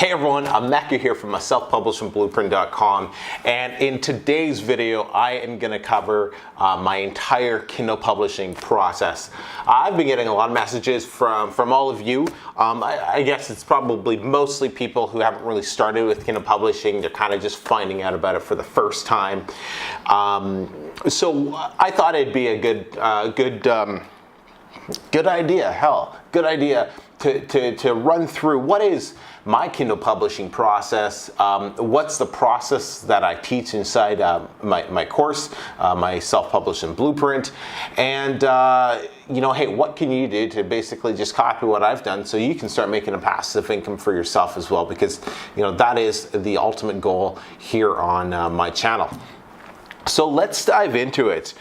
Hey everyone, Emeka here from selfpublishingblueprint.com, and in today's video I am going to cover my entire Kindle publishing process. I've been getting a lot of messages from all of you. I guess it's probably mostly people who haven't really started with Kindle publishing. They're kind of just finding out about it for the first time. So I thought it'd be a good idea to run through what is my Kindle publishing process, what's the process that I teach inside my course, my self-publishing blueprint, and hey, what can you do to basically just copy what I've done so you can start making a passive income for yourself as well, because that is the ultimate goal here on my channel. So let's dive into it.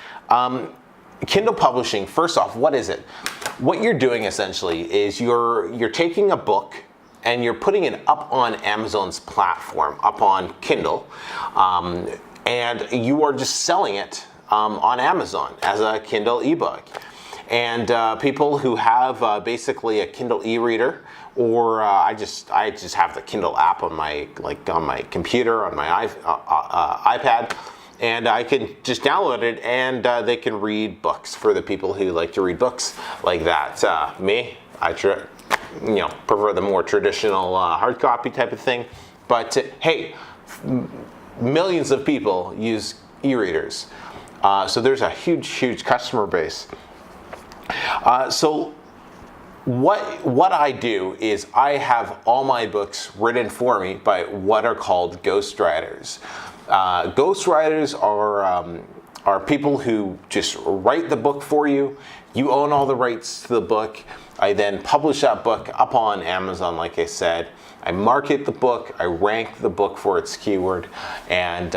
Kindle publishing, first off, what is it? What you're doing essentially is you're taking a book and you're putting it up on Amazon's platform, up on Kindle, and you are just selling it on Amazon as a Kindle ebook. And people who have basically a Kindle e-reader, or I just have the Kindle app on my computer, on my iPad, and I can just download it, and they can read books for the people who like to read books like that. Me, I prefer the more traditional hard copy type of thing. But hey, millions of people use e-readers, so there's a huge customer base. So what I do is I have all my books written for me by what are called ghostwriters. Ghostwriters are people who just write the book for you. You own all the rights to the book. I then publish that book up on Amazon, like I said. I market the book, I rank the book for its keyword, and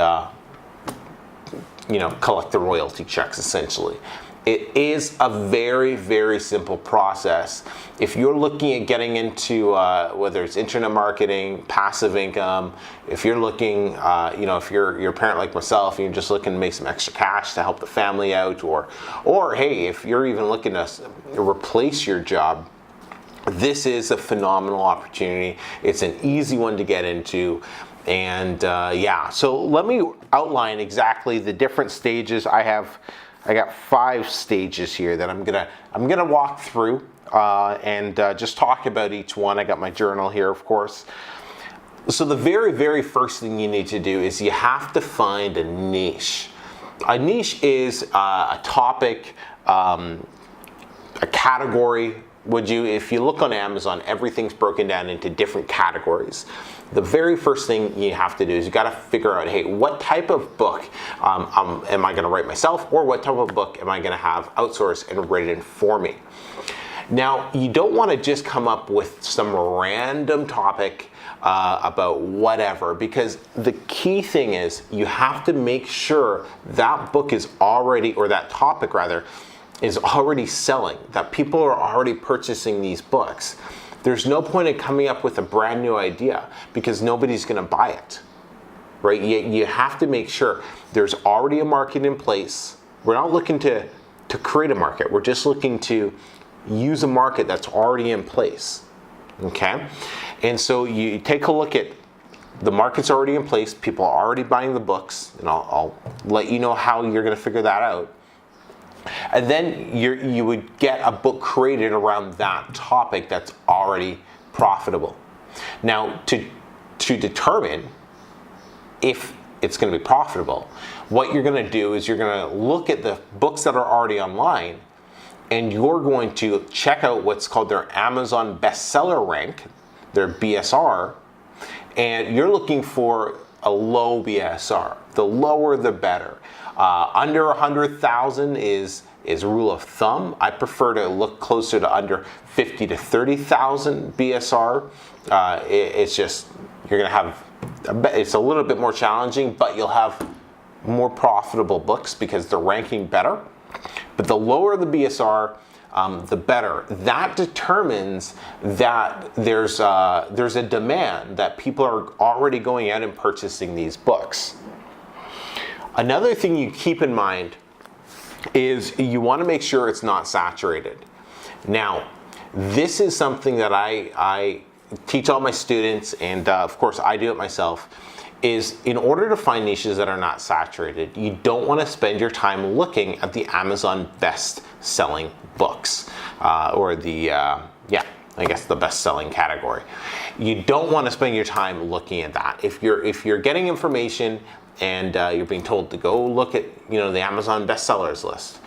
collect the royalty checks essentially. It is a very simple process. If you're looking at getting into whether it's internet marketing, passive income, if you're looking, if you're a parent like myself and you're just looking to make some extra cash to help the family out, or hey, if you're even looking to replace your job, this is a phenomenal opportunity. It's an easy one to get into. And so let me outline exactly the different stages. I got 5 stages here that I'm gonna walk through and just talk about each one. I got my journal here, of course. So the very first thing you need to do is you have to find a niche. A niche is a topic, a category. If you look on Amazon, everything's broken down into different categories. The very first thing you have to do is you got to figure out, hey, what type of book am I going to write myself, or what type of book am I going to have outsourced and written for me? Now, you don't want to just come up with some random topic about whatever, because the key thing is you have to make sure that book is already, or that topic rather, is already selling, that people are already purchasing these books. There's no point in coming up with a brand new idea because nobody's going to buy it, right? You have to make sure there's already a market in place. We're not looking to create a market. We're just looking to use a market that's already in place, okay? And so you take a look at the market's already in place. People are already buying the books, and I'll let you know how you're going to figure that out. And then you would get a book created around that topic that's already profitable. Now, to determine if it's going to be profitable, what you're going to do is you're going to look at the books that are already online, and you're going to check out what's called their Amazon bestseller rank, their BSR, and you're looking for a low BSR. The lower, the better. Under 100,000 is rule of thumb. I prefer to look closer to under 50 to 30,000 BSR. It's just, you're gonna have, it's a little bit more challenging, but you'll have more profitable books because they're ranking better. But the lower the BSR, the better. That determines that there's a demand, that people are already going out and purchasing these books. Another thing you keep in mind is you want to make sure it's not saturated. Now, this is something that I teach all my students, and of course I do it myself, is in order to find niches that are not saturated, you don't want to spend your time looking at the Amazon best-selling books, or the, I guess the best-selling category. You don't want to spend your time looking at that. If you're getting information and you're being told to go look at, the Amazon bestsellers list,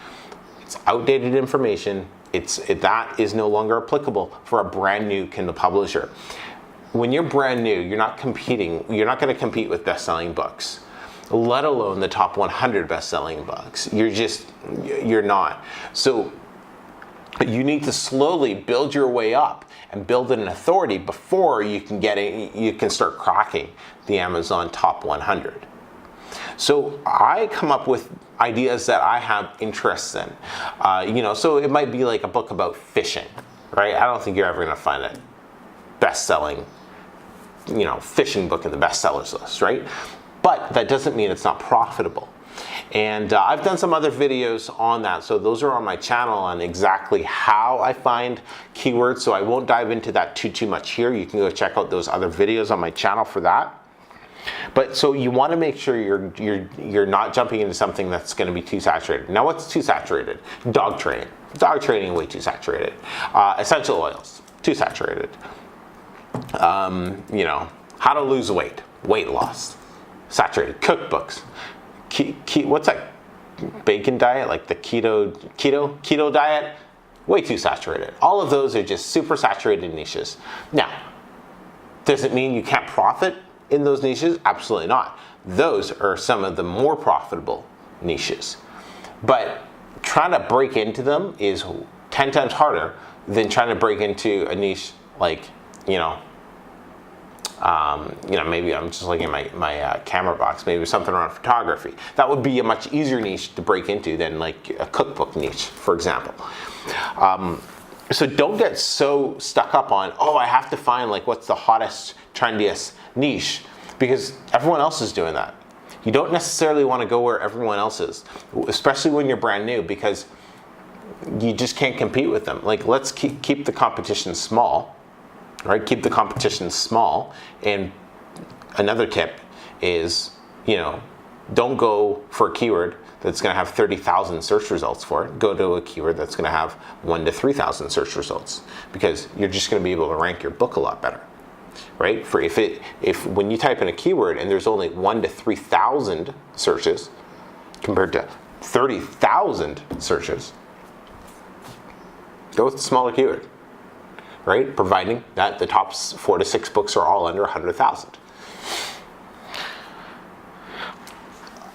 it's outdated information. That is no longer applicable for a brand new Kindle publisher. When you're brand new, you're not going to compete with best-selling books, let alone the top 100 best-selling books. You're not. So you need to slowly build your way up and build an authority before you can start cracking the Amazon top 100. So I come up with ideas that I have interests in. So it might be like a book about fishing, right? I don't think you're ever going to find a best-selling fishing book in the bestsellers list, right? But that doesn't mean it's not profitable. And I've done some other videos on that, so those are on my channel on exactly how I find keywords, so I won't dive into that too much here. You can go check out those other videos on my channel for that. But so you want to make sure you're not jumping into something that's going to be too saturated. Now, what's too saturated? Dog training. Dog training, way too saturated. Essential oils, too saturated. How to lose weight, weight loss, saturated. Cookbooks, what's that bacon diet, like the keto diet, way too saturated. All of those are just super saturated niches. Now, does it mean you can't profit in those niches? Absolutely not. Those are some of the more profitable niches. But trying to break into them is 10 times harder than trying to break into a niche like, maybe I'm just looking at my camera box, maybe something around photography. That would be a much easier niche to break into than like a cookbook niche, for example. So don't get so stuck up on, I have to find like what's the hottest, trendiest niche, because everyone else is doing that. You don't necessarily want to go where everyone else is, especially when you're brand new, because you just can't compete with them. Like, let's keep the competition small. Right, keep the competition small. And another tip is, don't go for a keyword that's going to have 30,000 search results for it. Go to a keyword that's going to have 1,000 to 3,000 search results, because you're just going to be able to rank your book a lot better, right? For if when you type in a keyword and there's only 1,000 to 3,000 searches compared to 30,000 searches, go with the smaller keyword. Right? Providing that the top 4 to 6 books are all under 100,000.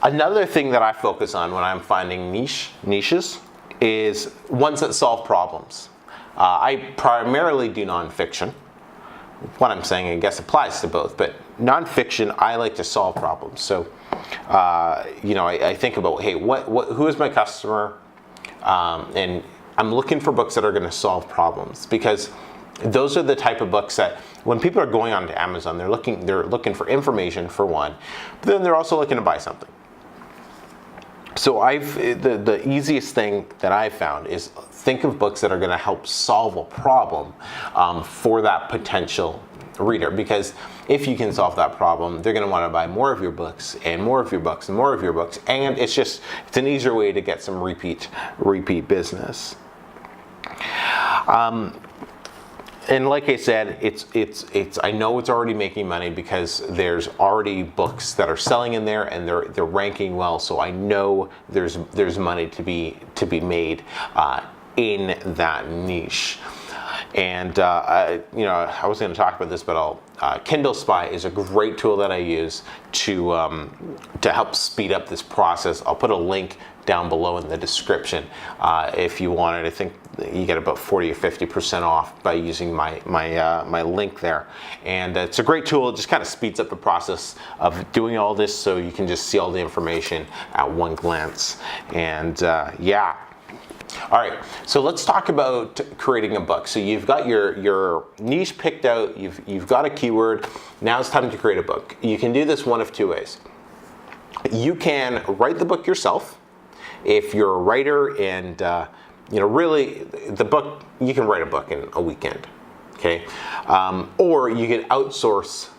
Another thing that I focus on when I'm finding niches is ones that solve problems. I primarily do nonfiction. What I'm saying, I guess, applies to both, but nonfiction, I like to solve problems. So, I think about, hey, who is my customer? And I'm looking for books that are going to solve problems, because those are the type of books that when people are going onto Amazon, they're looking for information, for one, but then they're also looking to buy something. So the easiest thing that I've found is think of books that are going to help solve a problem for that potential reader, because if you can solve that problem, they're going to want to buy more of your books and more of your books and more of your books, and it's an easier way to get some repeat business. And like I said, it's I know it's already making money because there's already books that are selling in there and they're ranking well. So I know there's money to be made in that niche. And I was going to talk about this, but Kindle Spy is a great tool that I use to help speed up this process. I'll put a link down below in the description if you want it. I think you get about 40 or 50% off by using my link there. And it's a great tool. It just kind of speeds up the process of doing all this, so you can just see all the information at one glance. And yeah. All right, so let's talk about creating a book. So you've got your niche picked out, you've got a keyword, now it's time to create a book. You can do this one of two ways. You can write the book yourself. If you're a writer and really the book, you can write a book in a weekend. okay? Or you can outsource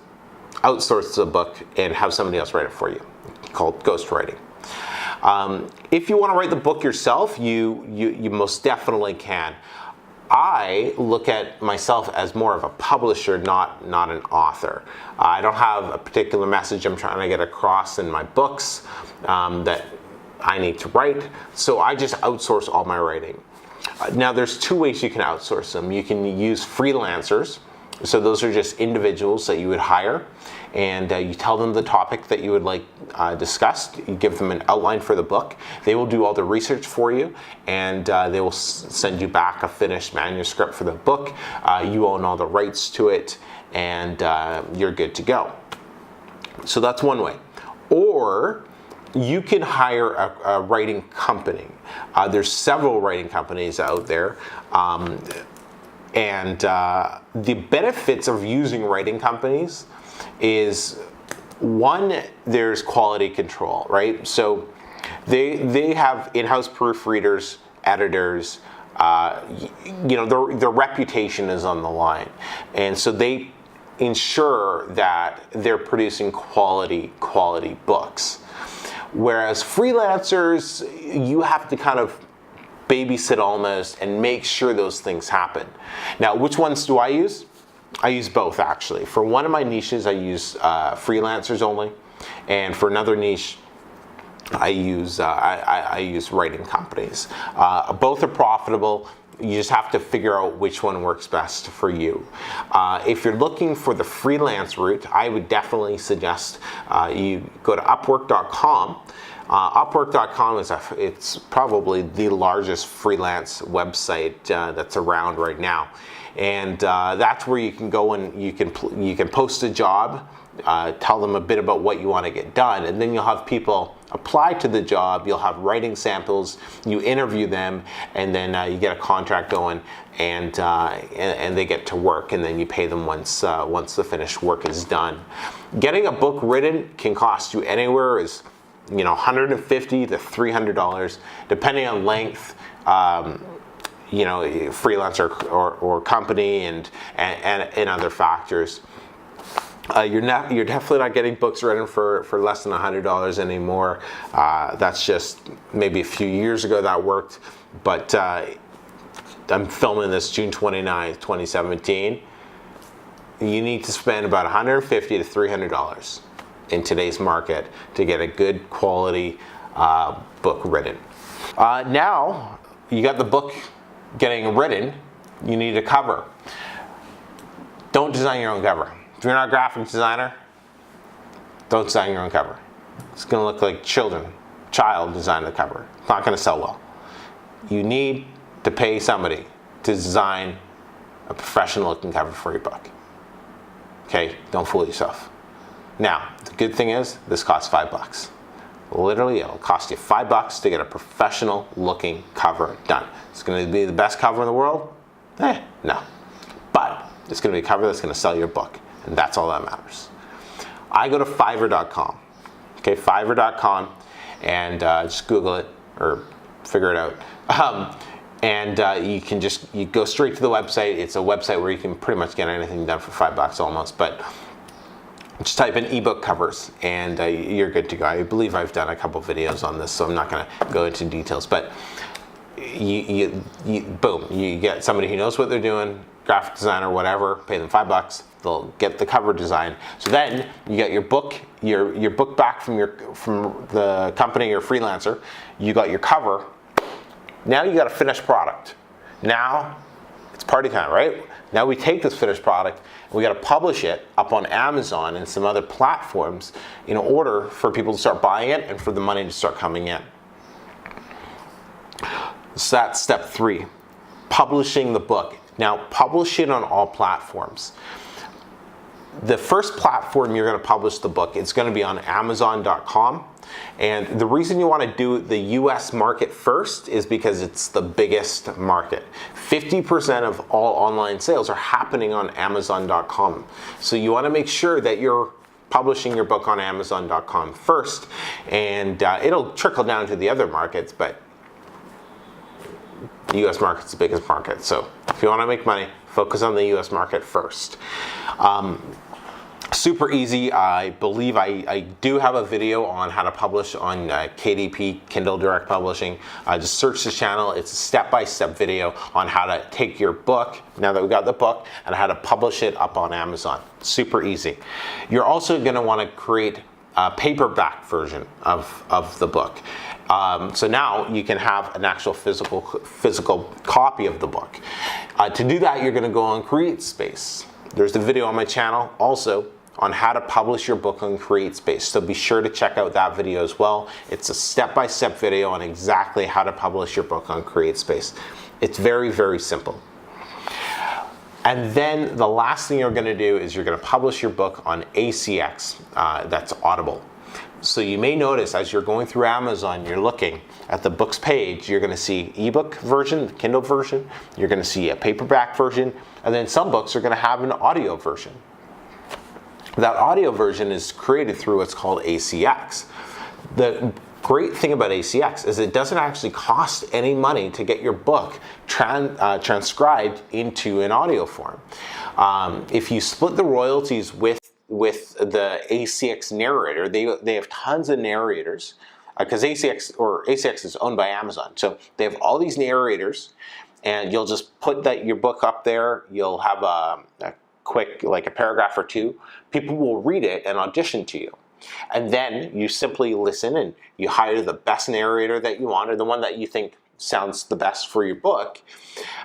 the book and have somebody else write it for you, called ghostwriting. If you want to write the book yourself, you most definitely can. I look at myself as more of a publisher, not an author. I don't have a particular message I'm trying to get across in my books that I need to write, so I just outsource all my writing. Now, there's two ways you can outsource them. You can use freelancers. So those are just individuals that you would hire, and you tell them the topic that you would like discussed. You give them an outline for the book. They will do all the research for you, and they will send you back a finished manuscript for the book. You own all the rights to it, and you're good to go. So that's one way. Or you can hire a writing company. There's several writing companies out there. And the benefits of using writing companies is, one, there's quality control, right? So they have in-house proofreaders, editors, their reputation is on the line. And so they ensure that they're producing quality books. Whereas freelancers, you have to kind of babysit almost and make sure those things happen. Now, which ones do I use? I use both, actually. For one of my niches, I use freelancers only, and for another niche, I use writing companies. Both are profitable. You just have to figure out which one works best for you. If you're looking for the freelance route, I would definitely suggest you go to Upwork.com. Upwork.com it's probably the largest freelance website that's around right now, and that's where you can go and you can post a job, tell them a bit about what you want to get done, and then you'll have people apply to the job. You'll have writing samples. You interview them, and then you get a contract going, and they get to work, and then you pay them once the finished work is done. Getting a book written can cost you anywhere as $150 to $300, depending on length, freelancer or company and other factors. You're definitely not getting books written for less than $100 anymore. That's just maybe a few years ago that worked, but I'm filming this June 29th, 2017. You need to spend about $150 to $300 in today's market to get a good quality book written. Now you got the book getting written, you need a cover. Don't design your own cover. If you're not a graphic designer, don't design your own cover. It's going to look like child design the cover. It's not going to sell well. You need to pay somebody to design a professional looking cover for your book. Okay, don't fool yourself. Now, the good thing is, this costs $5. Literally, it'll cost you $5 to get a professional looking cover done. It's going to be the best cover in the world? No. But it's going to be a cover that's going to sell your book, and that's all that matters. I go to Fiverr.com. Okay, Fiverr.com, and just Google it or figure it out. You go straight to the website. It's a website where you can pretty much get anything done for $5 almost, but just type in ebook covers and you're good to go. I believe I've done a couple videos on this, so I'm not going to go into details, but boom, you get somebody who knows what they're doing, graphic designer, whatever, pay them $5, they'll get the cover design. So then you get your book back from the company or freelancer, you got your cover, now you got a finished product. Now it's party time, right? Now we take this finished product and we got to publish it up on Amazon and some other platforms in order for people to start buying it and for the money to start coming in. So that's step 3, publishing the book. Now publish it on all platforms. The first platform you're going to publish the book, it's going to be on Amazon.com. And the reason you want to do the US market first is because it's the biggest market. 50% of all online sales are happening on Amazon.com. So you want to make sure that you're publishing your book on Amazon.com first, and it'll trickle down to the other markets, but the US market's the biggest market. So if you want to make money, Focus on the US market first. Super easy. I believe I do have a video on how to publish on KDP, Kindle Direct Publishing. Just search the channel. It's a step-by-step video on how to take your book, now that we got the book, and how to publish it up on Amazon. Super easy. You're also going to want to create a paperback version of the book. So now you can have an actual physical copy of the book. To do that, you're going to go on CreateSpace. There's a video on my channel also on how to publish your book on CreateSpace. So be sure to check out that video as well. It's a step-by-step video on exactly how to publish your book on CreateSpace. It's very, very simple. And then the last thing you're going to do is you're going to publish your book on ACX, that's Audible. So you may notice as you're going through Amazon, you're looking at the books page, you're going to see ebook version, Kindle version, you're going to see a paperback version, and then some books are going to have an audio version. That audio version is created through what's called ACX. The great thing about ACX is it doesn't actually cost any money to get your book transcribed into an audio form. If you split the royalties with the ACX narrator, they have tons of narrators because ACX is owned by Amazon. So they have all these narrators, and you'll just put your book up there. You'll have a quick, like a paragraph or two. People will read it and audition to you. And then you simply listen and you hire the best narrator that you want, or the one that you think sounds the best for your book.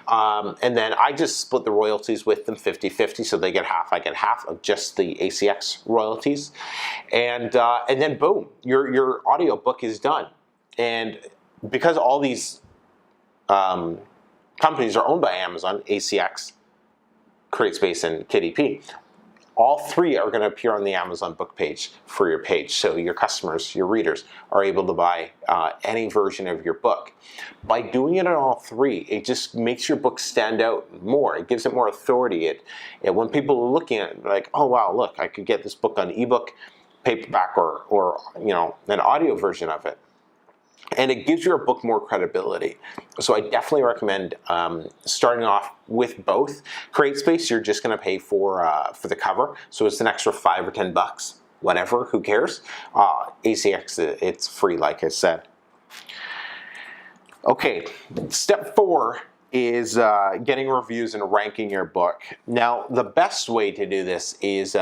And then I just split the royalties with them 50-50, so they get half, I get half of just the ACX royalties. And then boom, your audio book is done. And because all these companies are owned by Amazon, ACX, CreateSpace, and KDP, all three are going to appear on the Amazon book page for your page. So your customers, your readers, are able to buy any version of your book. By doing it on all three, it just makes your book stand out more. It gives it more authority. When people are looking at it, they're like, oh wow, look, I could get this book on ebook, paperback, or an audio version of it. And it gives your book more credibility. So I definitely recommend starting off with both. CreateSpace, you're just going to pay for the cover, so it's an extra $5 or $10, whatever. Who cares? ACX, it's free, like I said. Okay, step 4 is getting reviews and ranking your book. Now, the best way to do this is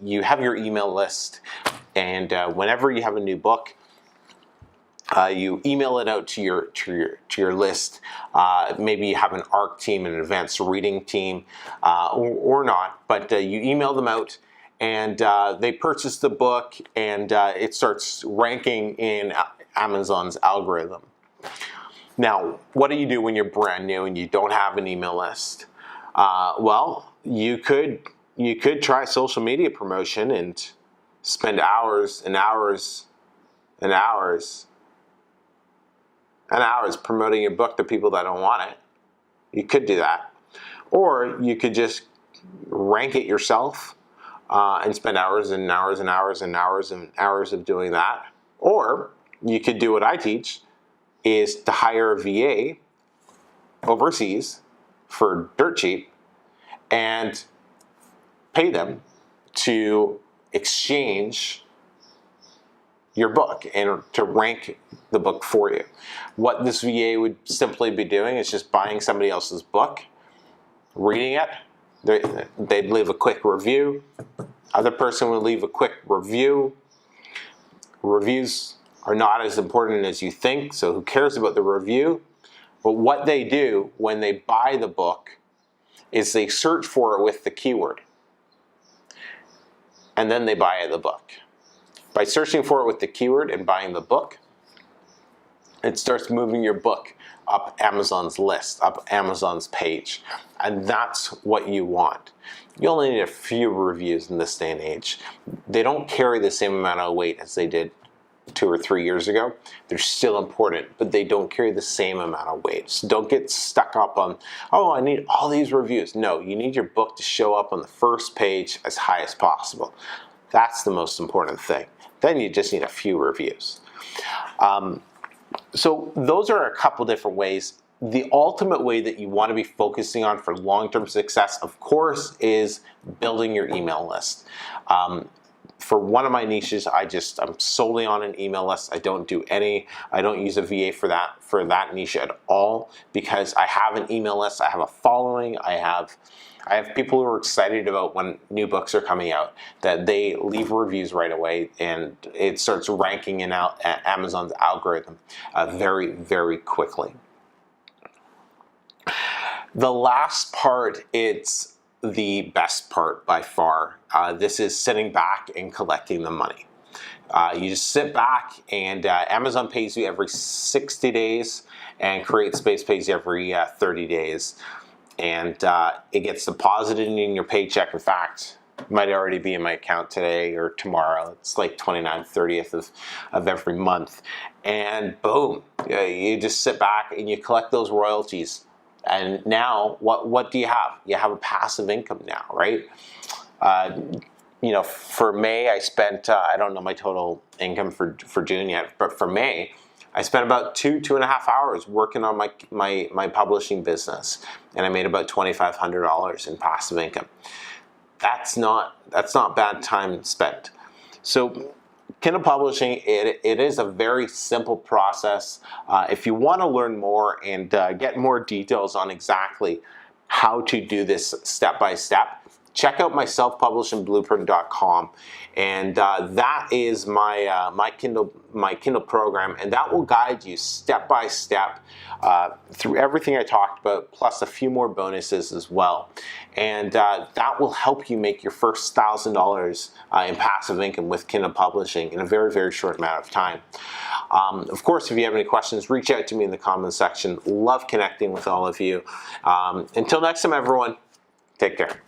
you have your email list, and whenever you have a new book, you email it out to your list. Maybe you have an ARC team, an advanced reading team, or not. But you email them out, and they purchase the book, and it starts ranking in Amazon's algorithm. Now, what do you do when you're brand new and you don't have an email list? Well, you could try social media promotion and spend hours and hours and hours and hours promoting your book to people that don't want it. You could do that. Or you could just rank it yourself and spend hours and hours and hours and hours and hours of doing that. Or you could do what I teach, is to hire a VA overseas for dirt cheap and pay them to exchange your book and to rank the book for you. What this VA would simply be doing is just buying somebody else's book, reading it, they'd leave a quick review, other person would leave a quick review. Reviews are not as important as you think, so who cares about the review? But what they do when they buy the book is they search for it with the keyword, and then they buy the book. By searching for it with the keyword and buying the book, it starts moving your book up Amazon's list, up Amazon's page. And that's what you want. You only need a few reviews in this day and age. They don't carry the same amount of weight as they did 2 or 3 years ago. They're still important, but they don't carry the same amount of weight. So don't get stuck up on, oh, I need all these reviews. No, you need your book to show up on the first page as high as possible. That's the most important thing. Then you just need a few reviews. So those are a couple different ways. the ultimate way that you want to be focusing on for long-term success, of course, is building your email list. For one of my niches, I'm solely on an email list. I don't use a VA for that niche at all, because I have an email list. I have a following. I have people who are excited about when new books are coming out, that they leave reviews right away, and it starts ranking in Amazon's algorithm very, very quickly. The last part, it's the best part by far. This is sitting back and collecting the money. You just sit back, and Amazon pays you every 60 days, and Create Space pays you every 30 days. And it gets deposited in your paycheck. In fact, it might already be in my account today or tomorrow. It's like 29th, 30th of every month. And boom, you just sit back and you collect those royalties. And now, what do you have? You have a passive income now, right? For May, I spent, I don't know my total income for June yet, but for May, I spent about 2.5 hours working on my publishing business, and I made about $2,500 in passive income. That's not bad time spent. So Kindle publishing, it is a very simple process. If you want to learn more and get more details on exactly how to do this step by step, check out my self-publishingblueprint.com, and that is my Kindle program, and that will guide you step by step through everything I talked about, plus a few more bonuses as well. And that will help you make your first $1,000 in passive income with Kindle publishing in a very, very short amount of time. Of course, if you have any questions, reach out to me in the comments section. Love connecting with all of you. Until next time, everyone, take care.